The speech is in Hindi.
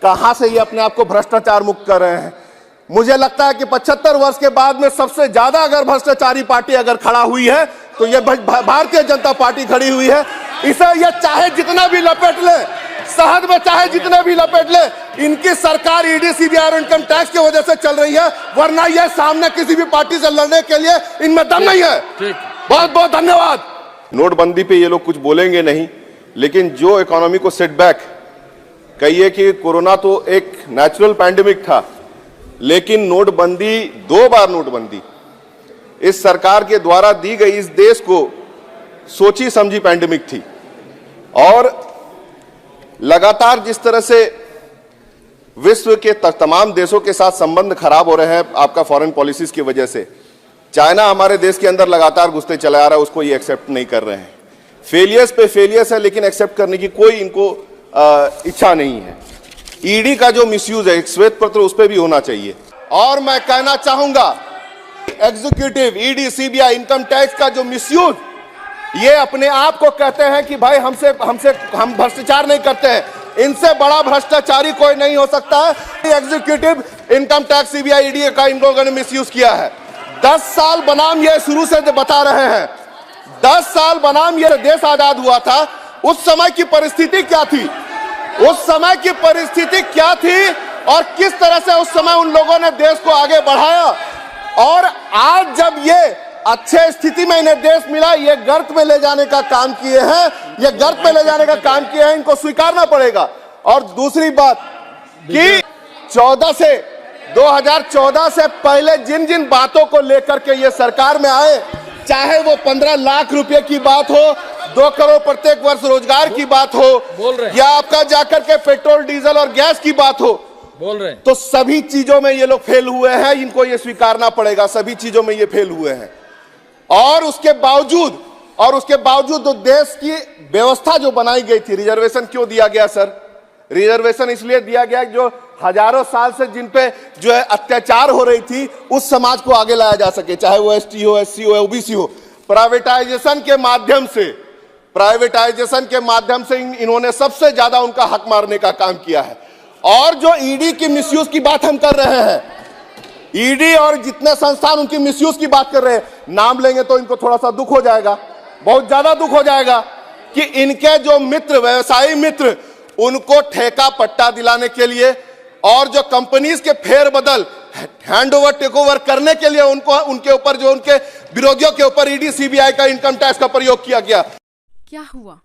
कहां से ये अपने आप को भ्रष्टाचार मुक्त कर रहे हैं। मुझे लगता है कि 75 वर्ष के बाद में सबसे ज्यादा अगर भ्रष्टाचारी पार्टी अगर खड़ा हुई है तो ये भारतीय जनता पार्टी खड़ी हुई है। इसे ये चाहे जितना भी लपेट ले, शहद में चाहे जितना भी लपेट ले, इनकी सरकार ईडी सीबीआई और इनकम टैक्स की वजह से चल रही है, वरना ये सामने किसी भी पार्टी से लड़ने के लिए इनमें दम नहीं है। बहुत बहुत धन्यवाद। नोटबंदी पे ये लोग कुछ बोलेंगे नहीं, लेकिन जो इकोनॉमी को सेटबैक, कहिए कि कोरोना तो एक नेचुरल पैंडेमिक था, लेकिन नोटबंदी, 2 बार नोटबंदी इस सरकार के द्वारा दी गई इस देश को सोची समझी पैंडेमिक थी। और लगातार जिस तरह से विश्व के तमाम देशों के साथ संबंध खराब हो रहे हैं आपका फॉरेन पॉलिसीज की वजह से, चाइना हमारे देश के अंदर लगातार घुसते चला आ रहा है, उसको ये एक्सेप्ट नहीं कर रहे हैं। फेलियर्स पे फेलियर्स है, लेकिन एक्सेप्ट करने की कोई इनको इच्छा नहीं है। ईडी का जो मिसयूज है, एक श्वेत पत्र उस पर भी होना चाहिए। और मैं कहना चाहूंगा, executive, ED, CBI, income tax का जो मिसयूज, ये अपने आप को कहते हैं कि भाई हम भ्रष्टाचार नहीं करते हैं, इनसे बड़ा भ्रष्टाचारी कोई नहीं हो सकता है। Executive, income tax, CBI, ED का इन लोगों ने मिसयूज किया है। 10 साल बनाम ये शुरू से बता रहे हैं, 10 साल बनाम ये देश आजाद हुआ था, उस समय की परिस्थिति क्या थी, उस समय की परिस्थिति क्या थी और किस तरह से उस समय उन लोगों ने देश को आगे बढ़ाया। और आज जब ये अच्छे स्थिति में इन्हें देश मिला, ये गर्त में ले जाने का काम किए हैं, ये गर्त में ले जाने का काम किए हैं, इनको स्वीकारना पड़ेगा। और दूसरी बात कि 2014 से पहले जिन जिन बातों को लेकर के ये सरकार में आए, चाहे वो 15 लाख रुपए की बात हो, 2 करोड़ प्रत्येक वर्ष रोजगार की बात हो, या आपका जाकर के पेट्रोल, डीजल और गैस की बात हो, बोल रहे हैं, तो सभी चीजों में ये लोग फेल हुए हैं। इनको ये स्वीकारना पड़ेगा, सभी चीजों में ये फेल हुए हैं। और उसके बावजूद तो देश की व्यवस्था जो बनाई गई थी, रिजर्वेशन क्यों दिया गया सर? रिजर्वेशन इसलिए दिया गया जो हजारों साल से जिन पे जो है अत्याचार हो रही थी, उस समाज को आगे लाया जा सके, चाहे वो एसटी हो, एससी हो, ओबीसी हो। प्राइवेटाइजेशन के माध्यम से इन्होंने सबसे ज्यादा उनका हक मारने का काम किया है। और जो ईडी की मिसयूज की बात हम कर रहे हैं, ईडी और जितने संस्थान उनकी मिसयूज की बात कर रहे हैं, नाम लेंगे तो इनको थोड़ा सा दुख हो जाएगा, बहुत ज्यादा दुख हो जाएगा कि इनके जो मित्र, व्यवसायी मित्र, उनको ठेका पट्टा दिलाने के लिए और जो कंपनीज के फेरबदल, हैंडओवर, टेकओवर करने के लिए उनको, उनके ऊपर, जो उनके विरोधियों के ऊपर ईडी, सीबीआई का, इनकम टैक्स का प्रयोग किया गया। क्या हुआ?